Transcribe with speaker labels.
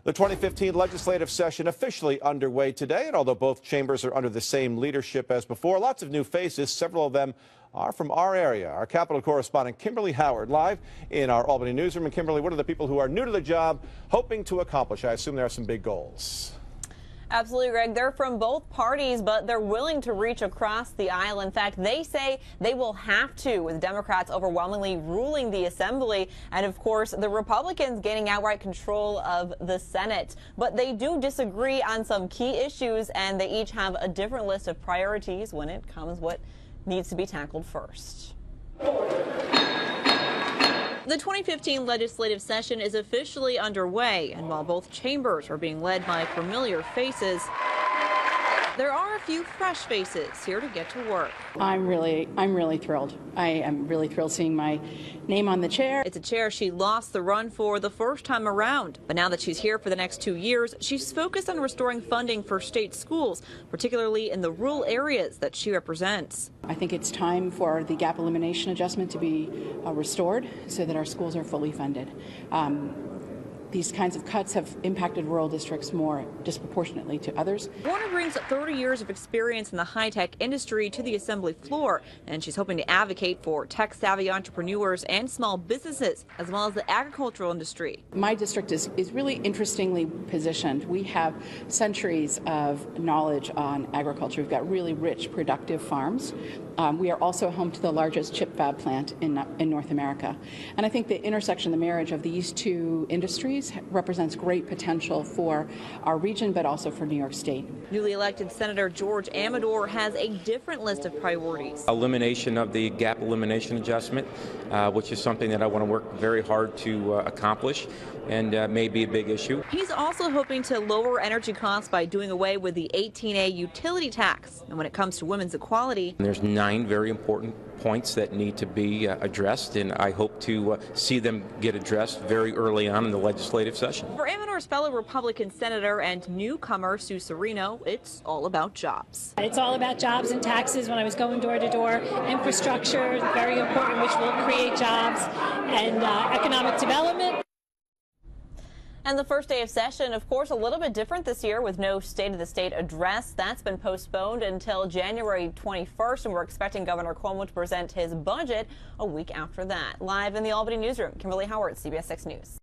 Speaker 1: The 2015 legislative session officially underway today, and although both chambers are under the same leadership as before, lots of new faces. Several of them are from our area. Our Capitol correspondent Kimberly Howard live in our Albany newsroom. And Kimberly, what are the people who are new to the job hoping to accomplish? I assume there are some big goals.
Speaker 2: Absolutely, Greg. They're from both parties, but they're willing to reach across the aisle. In fact, they say they will have to, with Democrats overwhelmingly ruling the assembly, and of course the Republicans gaining outright control of the Senate. But they do disagree on some key issues, and they each have a different list of priorities when it comes what needs to be tackled first. The 2015 legislative session is officially underway, and while both chambers are being led by familiar faces, there are a few fresh faces here to get to work.
Speaker 3: I'm really thrilled. I am really thrilled seeing my name on the chair.
Speaker 2: It's a chair she lost the run for the first time around, but now that she's here for the next 2 years, she's focused on restoring funding for state schools, particularly in the rural areas that she represents.
Speaker 3: I think it's time for the gap elimination adjustment to be restored so that our schools are fully funded. These kinds of cuts have impacted rural districts more disproportionately to others.
Speaker 2: Warner brings 30 years of experience in the high-tech industry to the assembly floor, and she's hoping to advocate for tech-savvy entrepreneurs and small businesses, as well as the agricultural industry.
Speaker 3: My district is really interestingly positioned. We have centuries of knowledge on agriculture. We've got really rich, productive farms. We are also home to the largest chip fab plant in North America. And I think the intersection, the marriage of these two industries represents great potential for our region, but also for New York State.
Speaker 2: Newly elected Senator George Amador has a different list of priorities.
Speaker 4: Elimination of the gap elimination adjustment, which is something that I want to work very hard to accomplish, and may be a big issue.
Speaker 2: He's also hoping to lower energy costs by doing away with the 18A utility tax. And when it comes to women's equality,
Speaker 4: there's 9 very important points that need to be addressed, and I hope to see them get addressed very early on in the legislative session.
Speaker 2: For Amador's fellow Republican senator and newcomer Sue Serino, it's all about jobs.
Speaker 5: It's all about jobs and taxes. When I was going door to door, infrastructure, very important, which will create jobs, and economic development.
Speaker 2: And the first day of session, of course, a little bit different this year with no State of the State address. That's been postponed until January 21st, and we're expecting Governor Cuomo to present his budget a week after that. Live in the Albany newsroom, Kimberly Howard, CBS 6 News.